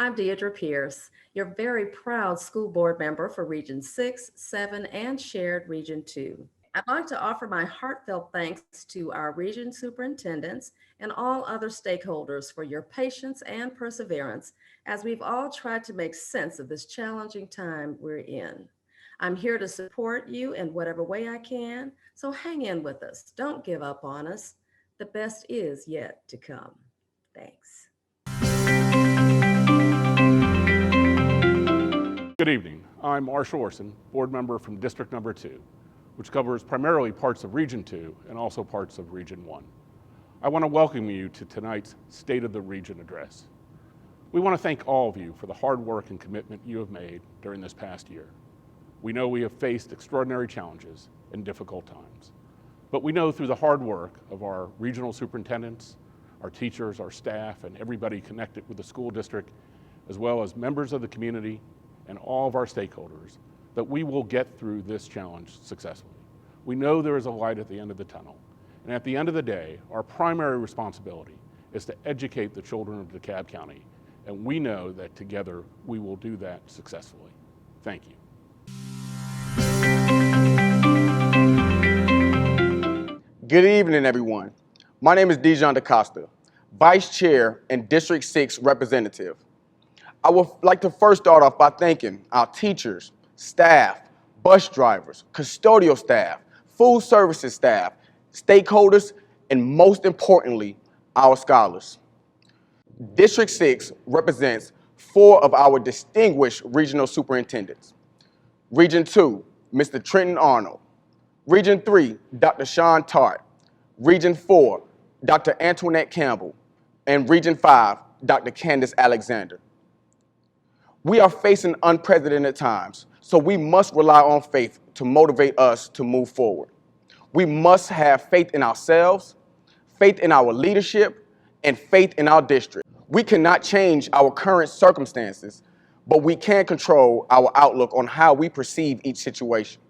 I'm Deidre Pierce, your very proud school board member for Region 6, 7, and Shared Region 2. I'd like to offer my heartfelt thanks to our region superintendents and all other stakeholders for your patience and perseverance as we've all tried to make sense of this challenging time we're in. I'm here to support you in whatever way I can, so hang in with us. Don't give up on us. The best is yet to come. Thanks. Good evening. I'm Marsha Olson, board member from District Number 2, which covers primarily parts of Region 2 and also parts of Region 1. I want to welcome you to tonight's State of the Region address. We want to thank all of you for the hard work and commitment you have made during this past year. We know we have faced extraordinary challenges and difficult times, but we know through the hard work of our regional superintendents, our teachers, our staff, and everybody connected with the school district, as well as members of the community and all of our stakeholders, that we will get through this challenge successfully. We know there is a light at the end of the tunnel, and at the end of the day, our primary responsibility is to educate the children of DeKalb County, and we know that together we will do that successfully. Thank you. Good evening, everyone. My name is Dijon Decosta, Vice Chair and District 6 Representative. I would like to first start off by thanking our teachers, staff, bus drivers, custodial staff, food services staff, stakeholders, and most importantly, our scholars. District 6 represents 4 of our distinguished regional superintendents. Region 2, Mr. Trent Arnold. Region 3, Dr. Sean Tart. Region 4, Dr. Antoinette Campbell. And Region 5, Dr. Candace Alexander. We are facing unprecedented times, so we must rely on faith to motivate us to move forward. We must have faith in ourselves, faith in our leadership, and faith in our district. We cannot change our current circumstances, but we can control our outlook on how we perceive each situation.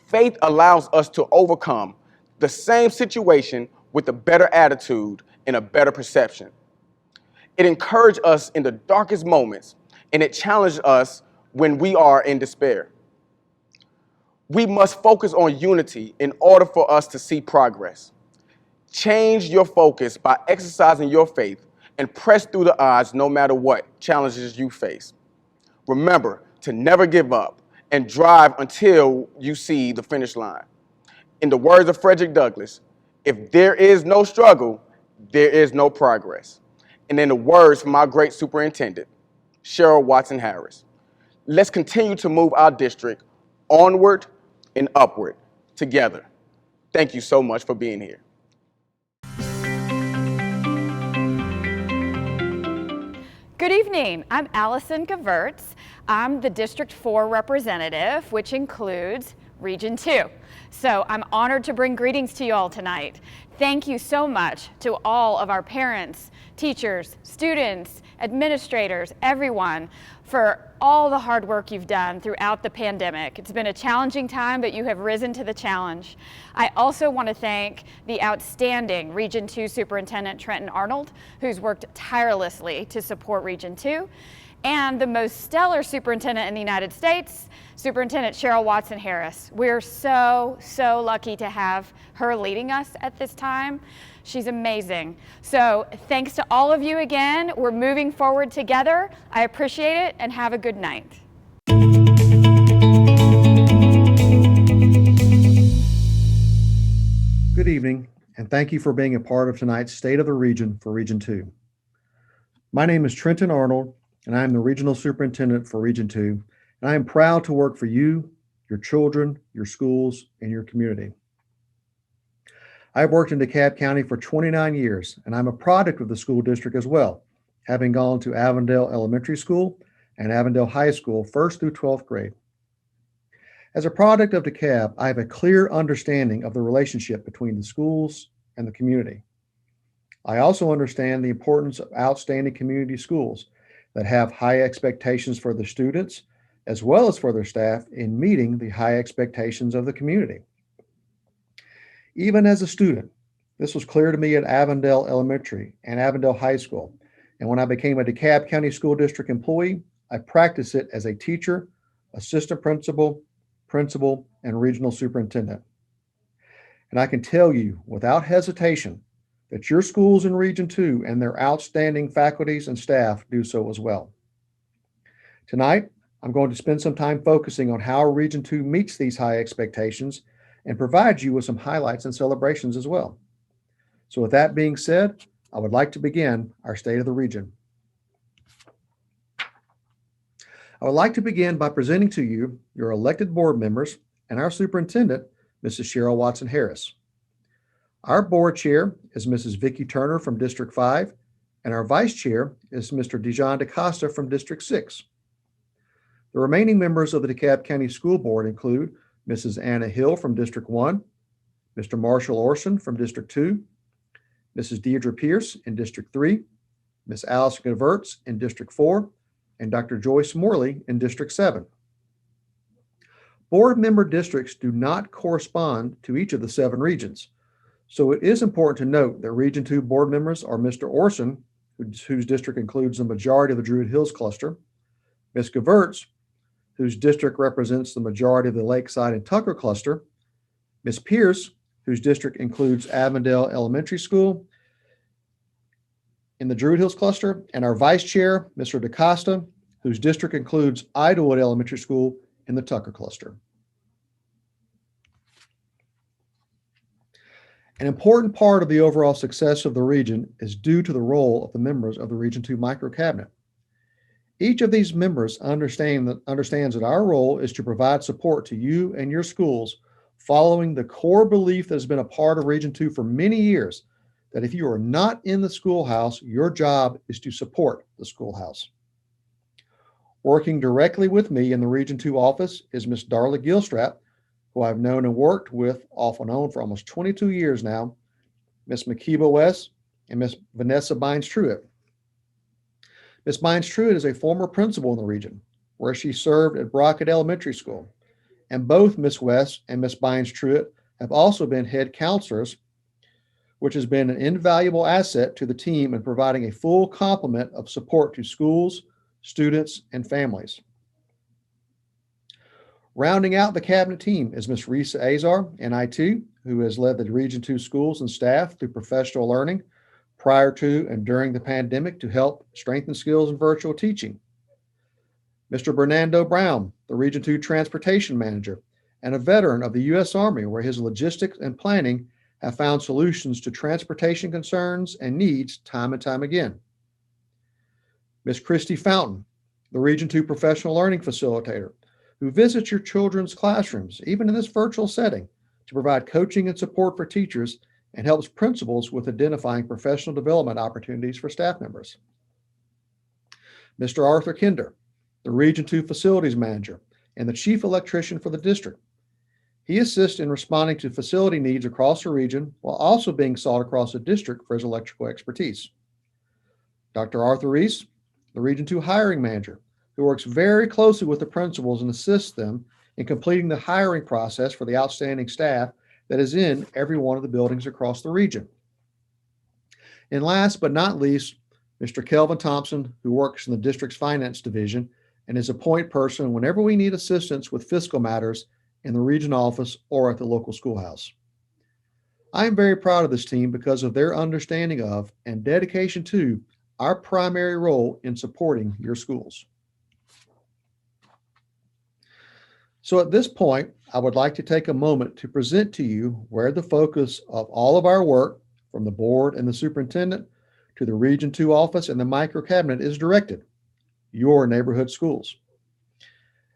Faith allows us to overcome the same situation with a better attitude and a better perception. It encourages us in the darkest moments, and it challenges us when we are in despair. We must focus on unity in order for us to see progress. Change your focus by exercising your faith and press through the odds no matter what challenges you face. Remember to never give up and drive until you see the finish line. In the words of Frederick Douglass, if there is no struggle, there is no progress. And in the words from our great superintendent, Cheryl Watson Harris, let's continue to move our district onward and upward together. Thank you so much for being here. Good evening. I'm Allison Coverts. I'm the District 4 representative, which includes Region 2. So I'm honored to bring greetings to you all tonight. Thank you so much to all of our parents, teachers, students, administrators, everyone, for all the hard work you've done throughout the pandemic. It's been a challenging time, but you have risen to the challenge. I also want to thank the outstanding Region 2 Superintendent Trent Arnold, who's worked tirelessly to support Region 2, and the most stellar superintendent in the United States, Superintendent Cheryl Watson Harris. We're so lucky to have her leading us at this time. She's amazing. So thanks to all of you again. We're moving forward together. I appreciate it, and have a good night. Good evening, and thank you for being a part of tonight's State of the Region for Region 2. My name is Trenton Arnold, and I am the Regional Superintendent for Region 2, and I am proud to work for you, your children, your schools, and your community. I've worked in DeKalb County for 29 years, and I'm a product of the school district as well, having gone to Avondale Elementary School and Avondale High School 1st through 12th grade. As a product of DeKalb, I have a clear understanding of the relationship between the schools and the community. I also understand the importance of outstanding community schools that have high expectations for their students, as well as for their staff in meeting the high expectations of the community. Even as a student, this was clear to me at Avondale Elementary and Avondale High School, And when I became a DeKalb County School District employee, I practiced it as a teacher, assistant principal, principal, and regional superintendent. And I can tell you without hesitation that your schools in Region 2 and their outstanding faculties and staff do so as well. Tonight, I'm going to spend some time focusing on how Region 2 meets these high expectations and provide you with some highlights and celebrations as well. So with that being said, I would like to begin our State of the Region. I would like to begin by presenting to you your elected board members and our superintendent, Mrs. Cheryl Watson Harris. Our board chair is Mrs. Vicki Turner from District 5, and our vice chair is Mr. Dijon Decosta from District 6. The remaining members of the DeKalb County School Board include Mrs. Anna Hill from District 1, Mr. Marsha Olson from District 2, Mrs. Deidre Pierce in District 3, Ms. Allison Coverts in District 4, and Dr. Joyce Morley in District 7. Board member districts do not correspond to each of the 7 regions, so it is important to note that Region 2 board members are Mr. Orson, whose district includes the majority of the Druid Hills cluster, Ms. Coverts, whose district represents the majority of the Lakeside and Tucker cluster, Ms. Pierce, whose district includes Avondale Elementary School in the Druid Hills cluster, and our vice chair, Mr. Decosta, whose district includes Idlewood Elementary School in the Tucker cluster. An important part of the overall success of the region is due to the role of the members of the Region 2 Micro Cabinet. Each of these members understands that our role is to provide support to you and your schools following the core belief that has been a part of Region 2 for many years, that if you are not in the schoolhouse, your job is to support the schoolhouse. Working directly with me in the Region 2 office is Ms. Darla Gilstrap, who I've known and worked with off and on for almost 22 years now, Ms. Makiba West, and Ms. Vanessa Bynes-Truitt. Ms. Bynes-Truitt is a former principal in the region, where she served at Brockett Elementary School, and both Ms. West and Ms. Bynes-Truitt have also been head counselors, which has been an invaluable asset to the team in providing a full complement of support to schools, students, and families. Rounding out the cabinet team is Ms. Risa Azar, NI2, who has led the Region 2 schools and staff through professional learning prior to and during the pandemic to help strengthen skills in virtual teaching. Mr. Bernardo Brown, the Region 2 Transportation Manager, and a veteran of the U.S. Army, where his logistics and planning have found solutions to transportation concerns and needs time and time again. Ms. Christy Fountain, the Region 2 Professional Learning Facilitator, who visits your children's classrooms, even in this virtual setting, to provide coaching and support for teachers and helps principals with identifying professional development opportunities for staff members. Mr. Arthur Kinder, the Region 2 Facilities Manager and the Chief Electrician for the district. He assists in responding to facility needs across the region while also being sought across the district for his electrical expertise. Dr. Arthur Reese, the Region 2 Hiring Manager, who works very closely with the principals and assists them in completing the hiring process for the outstanding staff that is in every one of the buildings across the region. And last but not least, Mr. Kelvin Thompson, who works in the district's finance division and is a point person whenever we need assistance with fiscal matters in the region office or at the local schoolhouse. I am very proud of this team because of their understanding of and dedication to our primary role in supporting your schools. So at this point, I would like to take a moment to present to you where the focus of all of our work, from the board and the superintendent to the Region 2 office and the micro cabinet, is directed: your neighborhood schools.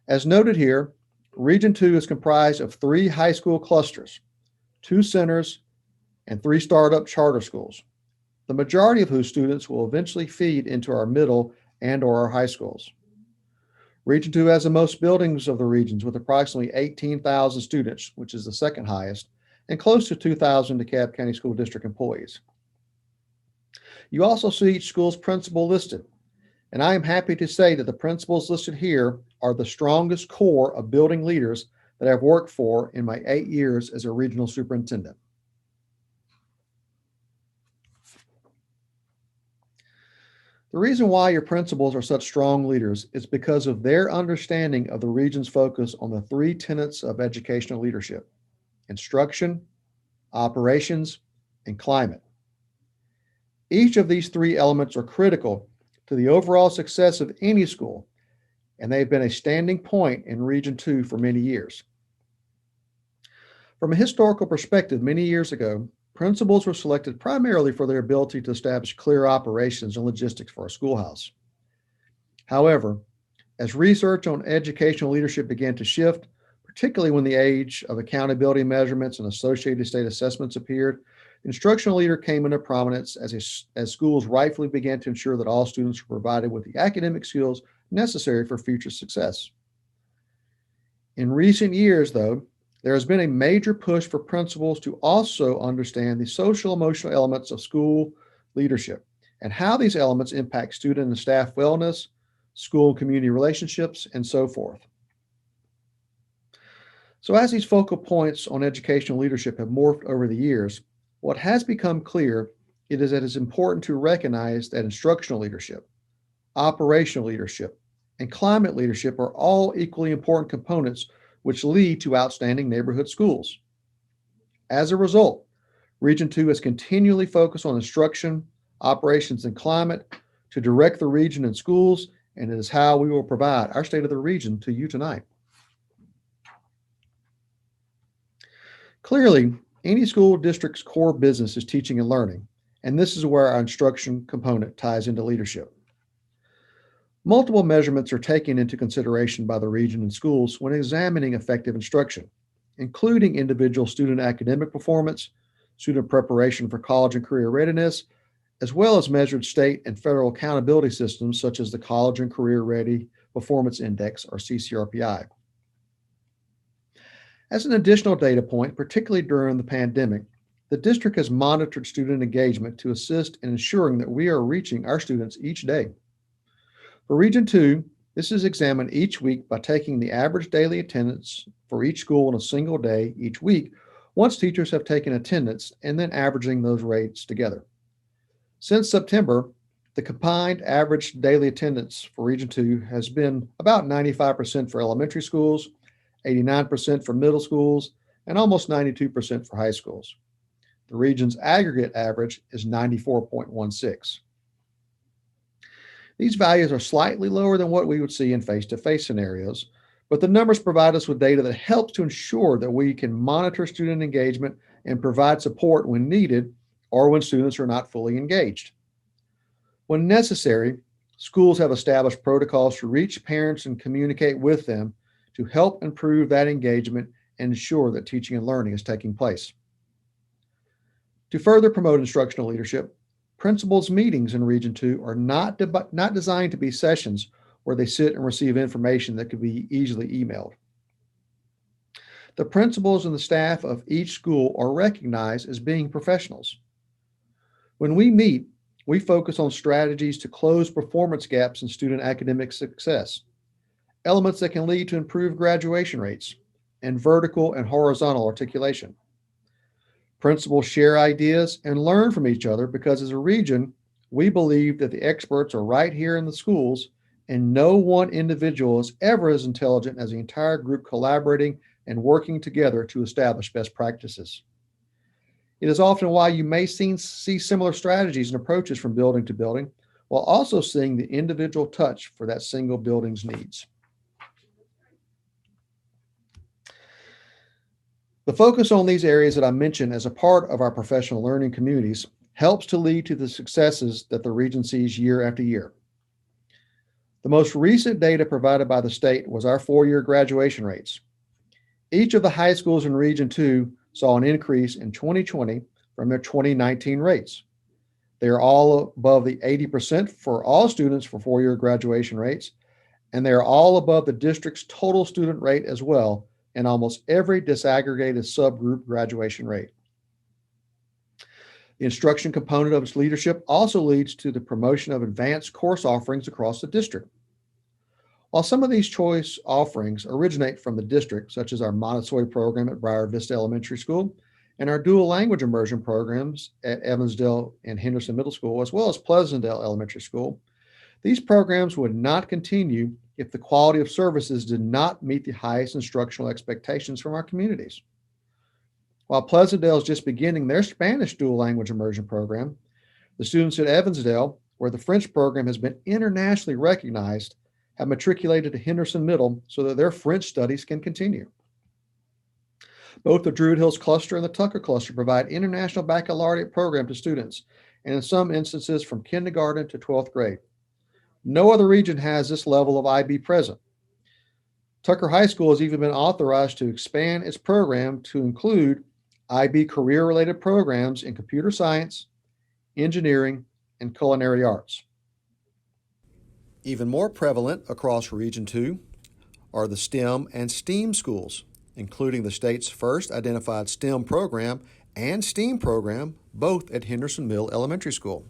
As noted here, Region 2 is comprised of 3 high school clusters, 2 centers, and 3 startup charter schools, the majority of whose students will eventually feed into our middle and/or our high schools. Region 2 has the most buildings of the regions, with approximately 18,000 students, which is the second highest, and close to 2,000 DeKalb County School District employees. You also see each school's principal listed, and I am happy to say that the principals listed here are the strongest core of building leaders that I've worked for in my 8 years as a regional superintendent. The The reason why your principals are such strong leaders is because of their understanding of the region's focus on the three tenets of educational leadership: instruction, operations, and climate. Each of these three elements are critical to the overall success of any school, and they've been a standing point in Region 2 for many years. From a historical perspective, many years ago, principals were selected primarily for their ability to establish clear operations and logistics for a schoolhouse. However, as research on educational leadership began to shift, particularly when the age of accountability measurements and associated state assessments appeared, the instructional leader came into prominence as schools rightfully began to ensure that all students were provided with the academic skills necessary for future success. In recent years, though, there has been a major push for principals to also understand the social emotional elements of school leadership and how these elements impact student and staff wellness, school and community relationships, and so forth. So as these focal points on educational leadership have morphed over the years, what has become clear is that it is important to recognize that instructional leadership, operational leadership, and climate leadership are all equally important components which lead to outstanding neighborhood schools. As a result, Region 2 has continually focused on instruction, operations, and climate to direct the region and schools, and it is how we will provide our State of the Region to you tonight. Clearly, any school district's core business is teaching and learning, and this is where our instruction component ties into leadership. Multiple measurements are taken into consideration by the region and schools when examining effective instruction, including individual student academic performance, student preparation for college and career readiness, as well as measured state and federal accountability systems such as the College and Career Ready Performance Index, or CCRPI. As an additional data point, particularly during the pandemic, the district has monitored student engagement to assist in ensuring that we are reaching our students each day. For Region 2, this is examined each week by taking the average daily attendance for each school on a single day each week once teachers have taken attendance, and then averaging those rates together. Since September, the combined average daily attendance for Region 2 has been about 95% for elementary schools, 89% for middle schools, and almost 92% for high schools. The region's aggregate average is 94.16. These values are slightly lower than what we would see in face-to-face scenarios, but the numbers provide us with data that helps to ensure that we can monitor student engagement and provide support when needed or when students are not fully engaged. When necessary, schools have established protocols to reach parents and communicate with them to help improve that engagement and ensure that teaching and learning is taking place. To further promote instructional leadership, principals' meetings in Region 2 are not designed to be sessions where they sit and receive information that could be easily emailed. The principals and the staff of each school are recognized as being professionals. When we meet, we focus on strategies to close performance gaps in student academic success, elements that can lead to improved graduation rates, and vertical and horizontal articulation. Principals share ideas and learn from each other because as a region, we believe that the experts are right here in the schools and no one individual is ever as intelligent as the entire group collaborating and working together to establish best practices. It is often why you may see similar strategies and approaches from building to building, while also seeing the individual touch for that single building's needs. The focus on these areas that I mentioned as a part of our professional learning communities helps to lead to the successes that the region sees year after year. The most recent data provided by the state was our four-year graduation rates. Each of the high schools in Region 2 saw an increase in 2020 from their 2019 rates. They are all above the 80% for all students for four-year graduation rates, and they are all above the district's total student rate as well, in almost every disaggregated subgroup graduation rate. The instruction component of its leadership also leads to the promotion of advanced course offerings across the district. While some of these choice offerings originate from the district, such as our Montessori program at Briar Vista Elementary School and our dual language immersion programs at Evansdale and Henderson Middle School, as well as Pleasantdale Elementary School, These programs would not continue if the quality of services did not meet the highest instructional expectations from our communities. While Pleasantdale is just beginning their Spanish dual language immersion program, the students at Evansdale, where the French program has been internationally recognized, have matriculated to Henderson Middle so that their French studies can continue. Both the Druid Hills Cluster and the Tucker Cluster provide international baccalaureate programs to students, and in some instances from kindergarten to 12th grade. No other region has this level of IB present. Tucker High School has even been authorized to expand its program to include IB career-related programs in computer science, engineering, and culinary arts. Even more prevalent across Region 2 are the STEM and STEAM schools, including the state's first identified STEM program and STEAM program, both at Henderson Mill Elementary School.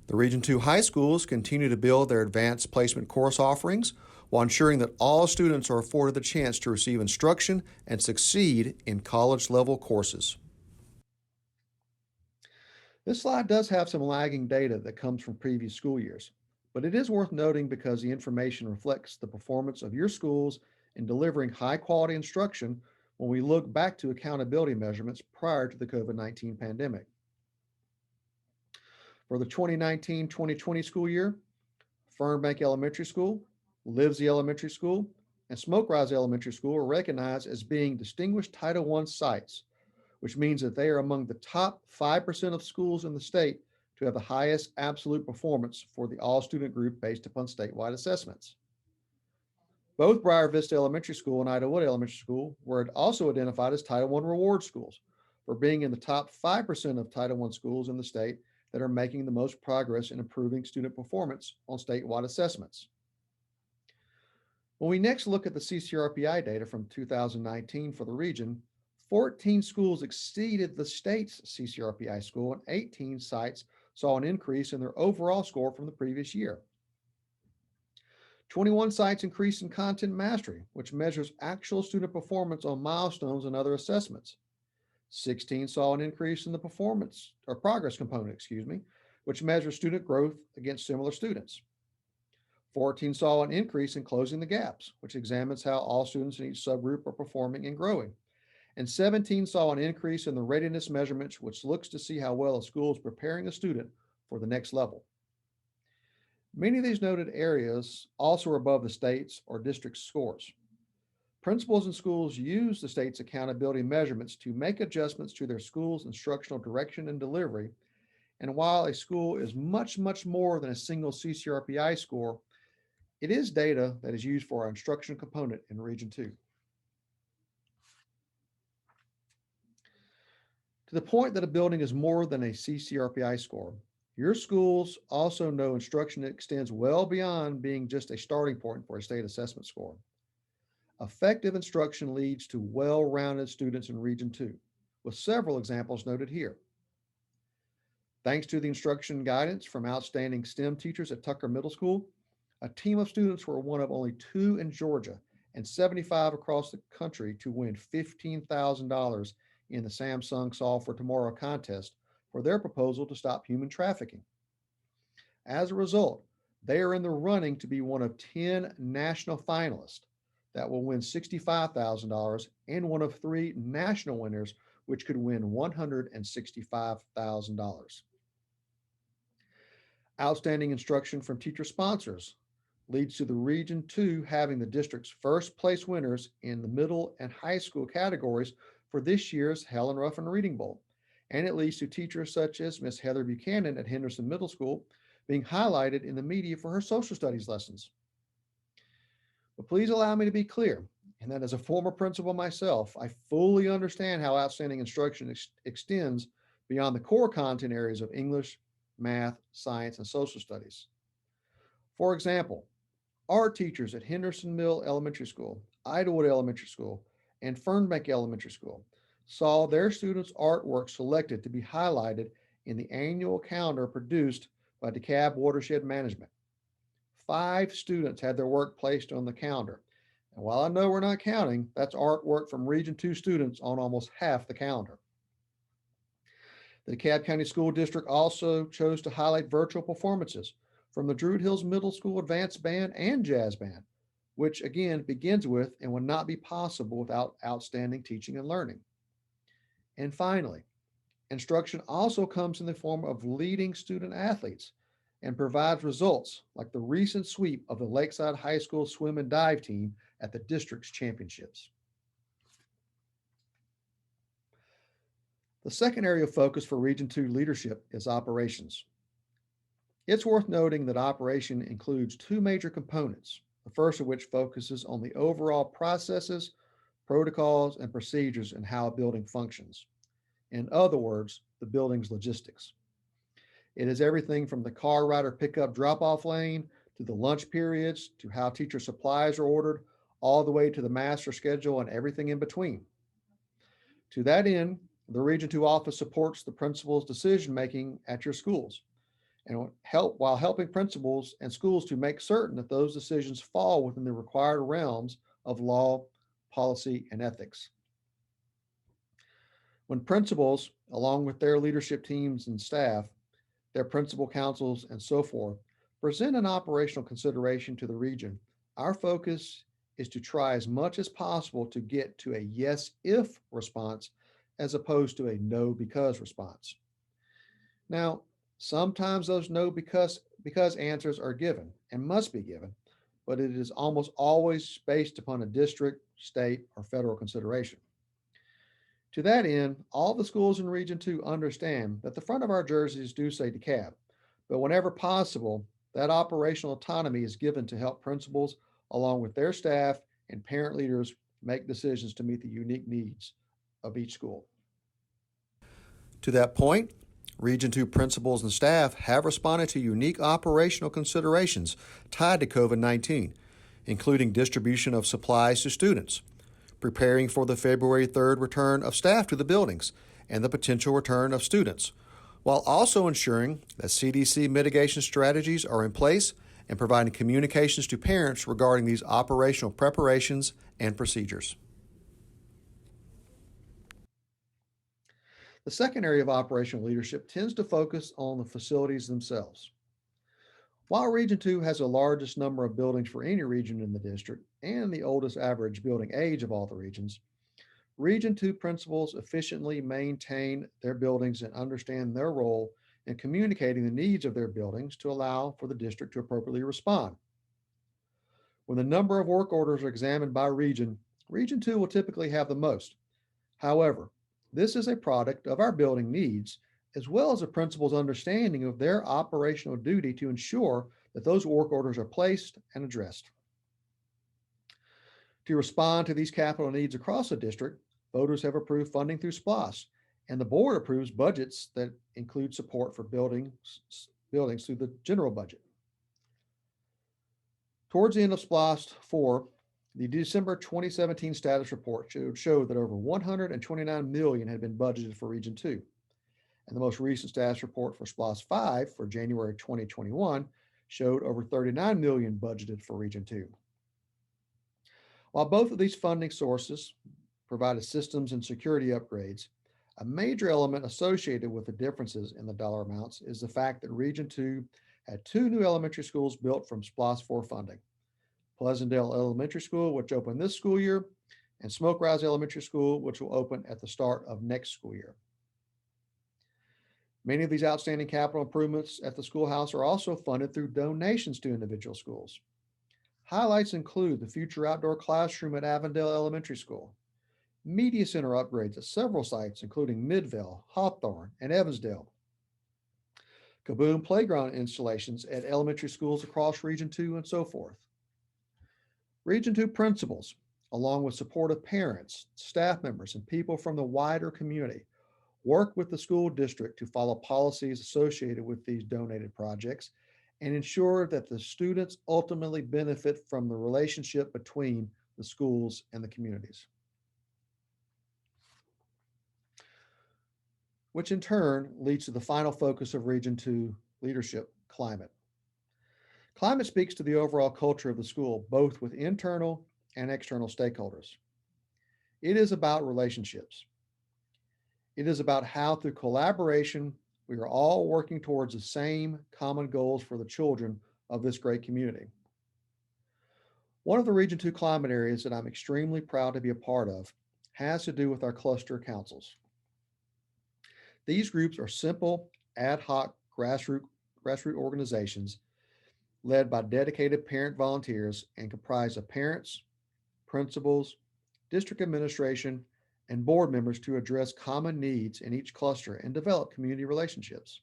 The Region 2 high schools continue to build their advanced placement course offerings while ensuring that all students are afforded the chance to receive instruction and succeed in college-level courses. This slide does have some lagging data that comes from previous school years, but it is worth noting because the information reflects the performance of your schools in delivering high-quality instruction when we look back to accountability measurements prior to the COVID-19 pandemic. For the 2019-2020 school year, Fernbank Elementary School, Livesey Elementary School, and Smoke Rise Elementary School are recognized as being distinguished Title I sites, which means that they are among the top 5% of schools in the state to have the highest absolute performance for the all-student group based upon statewide assessments. Both Briar Vista Elementary School and Idawood Elementary School were also identified as Title I reward schools for being in the top 5% of Title I schools in the state that are making the most progress in improving student performance on statewide assessments. When we next look at the CCRPI data from 2019 for the region, 14 schools exceeded the state's CCRPI score and 18 sites saw an increase in their overall score from the previous year. 21 sites increased in content mastery, which measures actual student performance on milestones and other assessments. 16 saw an increase in the performance or progress component, which measures student growth against similar students. 14 saw an increase in closing the gaps, which examines how all students in each subgroup are performing and growing. And 17 saw an increase in the readiness measurements, which looks to see how well a school is preparing a student for the next level. Many of these noted areas also are above the state's or district scores. Principals and schools use the state's accountability measurements to make adjustments to their school's instructional direction and delivery. And while a school is much, much more than a single CCRPI score, it is data that is used for our instruction component in Region 2. To the point that a building is more than a CCRPI score, your schools also know instruction extends well beyond being just a starting point for a state assessment score. Effective instruction leads to well-rounded students in Region 2, with several examples noted here. Thanks to the instruction guidance from outstanding STEM teachers at Tucker Middle School, a team of students were one of only 2 in Georgia and 75 across the country to win $15,000 in the Samsung Solve for Tomorrow contest for their proposal to stop human trafficking. As a result, they are in the running to be one of 10 national finalists that will win $65,000 and one of 3 national winners, which could win $165,000. Outstanding instruction from teacher sponsors leads to the Region 2 having the district's first place winners in the middle and high school categories for this year's Helen Ruffin Reading Bowl. And it leads to teachers such as Miss Heather Buchanan at Henderson Middle School being highlighted in the media for her social studies lessons. But please allow me to be clear, and that as a former principal myself, I fully understand how outstanding instruction extends beyond the core content areas of English, math, science, and social studies. For example, art teachers at Henderson Mill Elementary School, Idawood Elementary School, and Fernbank Elementary School saw their students' artwork selected to be highlighted in the annual calendar produced by DeKalb Watershed Management. 5 students had their work placed on the calendar. And while I know we're not counting, that's artwork from Region 2 students on almost half the calendar. The DeKalb County School District also chose to highlight virtual performances from the Druid Hills Middle School Advanced Band and Jazz Band, which again begins with and would not be possible without outstanding teaching and learning. And finally, instruction also comes in the form of leading student athletes and provides results like the recent sweep of the Lakeside High School swim and dive team at the district's championships. The second area of focus for Region 2 leadership is operations. It's worth noting that operation includes two major components, the first of which focuses on the overall processes, protocols, and procedures and how a building functions. In other words, the building's logistics. It is everything from the car rider pickup drop-off lane to the lunch periods to how teacher supplies are ordered, all the way to the master schedule and everything in between. To that end, the Region 2 office supports the principal's decision-making at your schools and while helping principals and schools to make certain that those decisions fall within the required realms of law, policy, and ethics. When principals, along with their leadership teams and staff, their principal councils, and so forth, present an operational consideration to the region, our focus is to try as much as possible to get to a yes if response as opposed to a no because response. Now, sometimes those no because answers are given and must be given, but it is almost always based upon a district, state, or federal consideration. To that end, all the schools in Region 2 understand that the front of our jerseys do say DeKalb, but whenever possible, that operational autonomy is given to help principals, along with their staff and parent leaders, make decisions to meet the unique needs of each school. To that point, Region 2 principals and staff have responded to unique operational considerations tied to COVID-19, including distribution of supplies to students, preparing for the February 3rd return of staff to the buildings and the potential return of students, while also ensuring that CDC mitigation strategies are in place and providing communications to parents regarding these operational preparations and procedures. The second area of operational leadership tends to focus on the facilities themselves. While Region 2 has the largest number of buildings for any region in the district and the oldest average building age of all the regions, Region 2 principals efficiently maintain their buildings and understand their role in communicating the needs of their buildings to allow for the district to appropriately respond. When the number of work orders are examined by region, Region 2 will typically have the most. However, this is a product of our building needs, as well as the principal's understanding of their operational duty to ensure that those work orders are placed and addressed. To respond to these capital needs across the district, voters have approved funding through SPLOST, and the board approves budgets that include support for buildings through the general budget. Towards the end of SPLOST 4, the December 2017 status report showed that over $129 million had been budgeted for Region 2. And the most recent status report for SPLOST 5 for January 2021 showed over $39 million budgeted for Region 2. While both of these funding sources provided systems and security upgrades, a major element associated with the differences in the dollar amounts is the fact that Region 2 had two new elementary schools built from SPLOST 4 funding. Pleasantdale Elementary School, which opened this school year, and Smoke Rise Elementary School, which will open at the start of next school year. Many of these outstanding capital improvements at the schoolhouse are also funded through donations to individual schools. Highlights include the future outdoor classroom at Avondale Elementary School, media center upgrades at several sites, including Midvale, Hawthorne, and Evansdale, Kaboom playground installations at elementary schools across Region 2, and so forth. Region 2 principals, along with supportive parents, staff members, and people from the wider community, work with the school district to follow policies associated with these donated projects and ensure that the students ultimately benefit from the relationship between the schools and the communities. Which in turn leads to the final focus of Region 2 leadership, climate. Climate speaks to the overall culture of the school, both with internal and external stakeholders. It is about relationships. It is about how, through collaboration We are all working towards the same common goals for the children of this great community. One of the Region 2 climate areas that I'm extremely proud to be a part of has to do with our cluster councils. These groups are simple, ad hoc grassroots organizations led by dedicated parent volunteers and comprised of parents, principals, district administration, and board members to address common needs in each cluster and develop community relationships.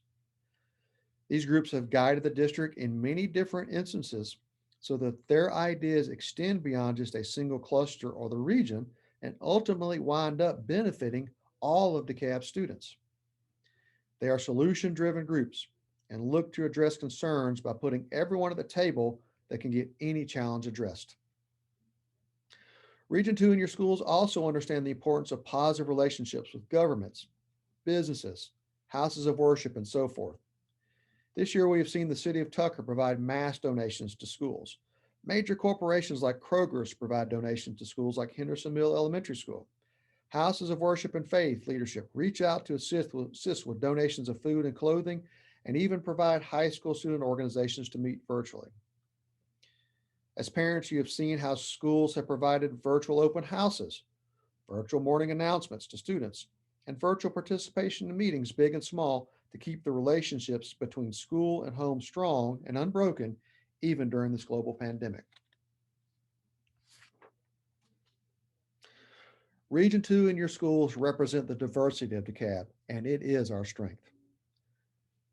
These groups have guided the district in many different instances so that their ideas extend beyond just a single cluster or the region and ultimately wind up benefiting all of DeKalb students. They are solution-driven groups and look to address concerns by putting everyone at the table that can get any challenge addressed. Region 2 in your schools also understand the importance of positive relationships with governments, businesses, houses of worship, and so forth. This year, we have seen the city of Tucker provide mass donations to schools. Major corporations like Kroger's provide donations to schools like Henderson Mill Elementary School. Houses of worship and faith leadership reach out to assist with donations of food and clothing, and even provide high school student organizations to meet virtually. As parents, you have seen how schools have provided virtual open houses, virtual morning announcements to students, and virtual participation in meetings, big and small, to keep the relationships between school and home strong and unbroken, even during this global pandemic. Region 2 in your schools represent the diversity of DeKalb, and it is our strength.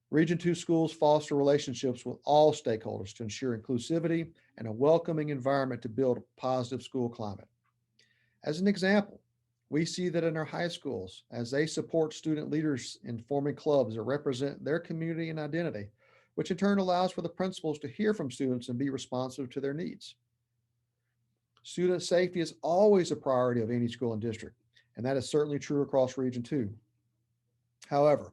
Region 2 schools foster relationships with all stakeholders to ensure inclusivity and a welcoming environment to build a positive school climate. As an example, we see that in our high schools, as they support student leaders in forming clubs that represent their community and identity, which in turn allows for the principals to hear from students and be responsive to their needs. Student safety is always a priority of any school and district, and that is certainly true across Region 2. However,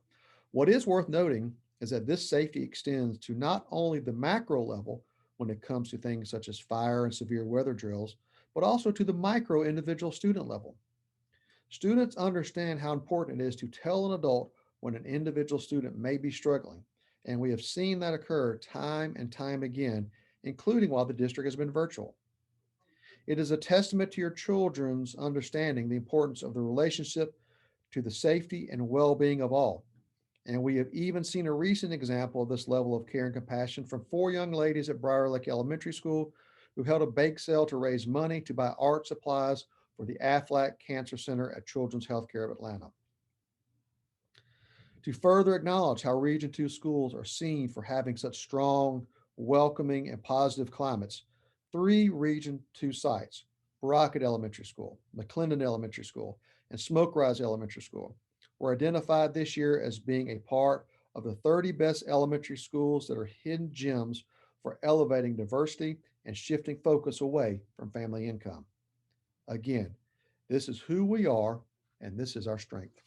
what is worth noting is that this safety extends to not only the macro level when it comes to things such as fire and severe weather drills, but also to the micro individual student level. Students understand how important it is to tell an adult when an individual student may be struggling, and we have seen that occur time and time again, including while the district has been virtual. It is a testament to your children's understanding the importance of the relationship to the safety and well-being of all. And we have even seen a recent example of this level of care and compassion from 4 young ladies at Briar Lake Elementary School who held a bake sale to raise money to buy art supplies for the Aflac Cancer Center at Children's Healthcare of Atlanta. To further acknowledge how Region 2 schools are seen for having such strong, welcoming, and positive climates, 3 Region 2 sites, Brockett Elementary School, McClendon Elementary School, and Smoke Rise Elementary School, were identified this year as being a part of the 30 best elementary schools that are hidden gems for elevating diversity and shifting focus away from family income. Again, this is who we are, and this is our strength.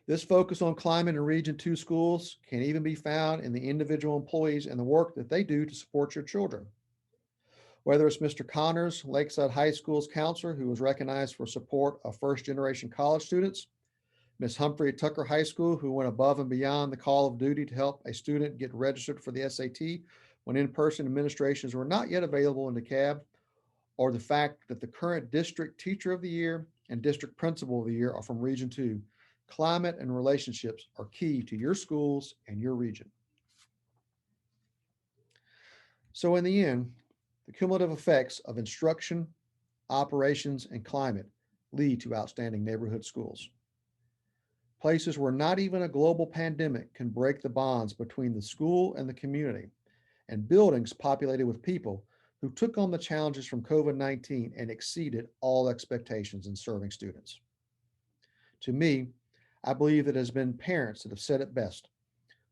This focus on climate in Region 2 schools can even be found in the individual employees and the work that they do to support your children. Whether it's Mr. Connors, Lakeside High School's counselor, who was recognized for support of first-generation college students, Ms. Humphrey at Tucker High School, who went above and beyond the call of duty to help a student get registered for the SAT when in-person administrations were not yet available in DeKalb, or the fact that the current District Teacher of the Year and District Principal of the Year are from Region 2. Climate and relationships are key to your schools and your region. So in the end, the cumulative effects of instruction, operations, and climate lead to outstanding neighborhood schools. Places where not even a global pandemic can break the bonds between the school and the community, and buildings populated with people who took on the challenges from COVID-19 and exceeded all expectations in serving students. To me, I believe it has been parents that have said it best,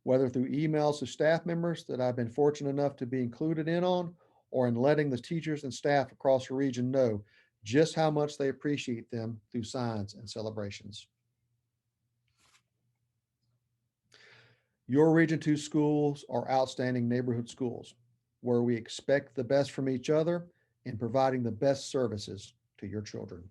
whether through emails to staff members that I've been fortunate enough to be included in on, or in letting the teachers and staff across the region know just how much they appreciate them through signs and celebrations. Your Region 2 schools are outstanding neighborhood schools where we expect the best from each other in providing the best services to your children.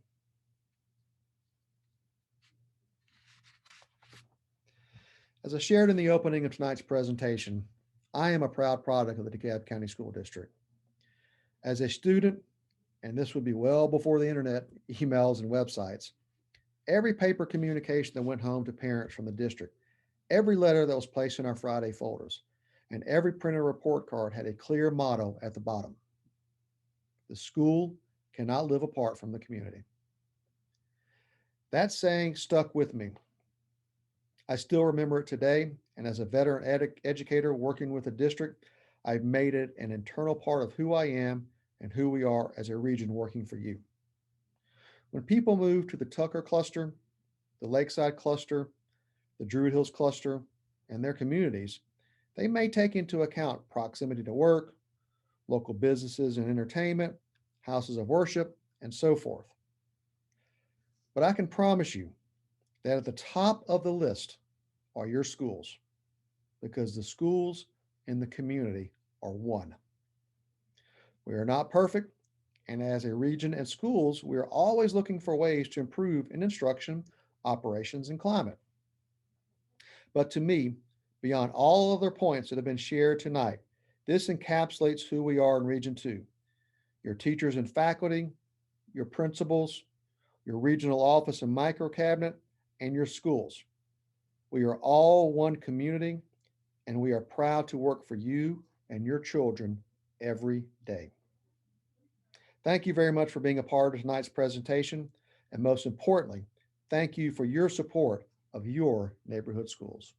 As I shared in the opening of tonight's presentation, I am a proud product of the DeKalb County School District. As a student, and this would be well before the internet, emails, and websites, every paper communication that went home to parents from the district, every letter that was placed in our Friday folders, and every printed report card had a clear motto at the bottom: the school cannot live apart from the community. That saying stuck with me. I still remember it today, and as a veteran educator working with the district, I've made it an internal part of who I am and who we are as a region working for you. When people move to the Tucker cluster, the Lakeside cluster, the Druid Hills cluster, and their communities, they may take into account proximity to work, local businesses and entertainment, houses of worship, and so forth. But I can promise you that at the top of the list are your schools, because the schools in the community are one. We are not perfect, and as a region and schools, we are always looking for ways to improve in instruction, operations, and climate. But to me, beyond all other points that have been shared tonight, this encapsulates who we are in Region 2. Your teachers and faculty, your principals, your regional office and micro cabinet, and your schools. We are all one community, and we are proud to work for you and your children every day. Thank you very much for being a part of tonight's presentation, and most importantly, thank you for your support of your neighborhood schools.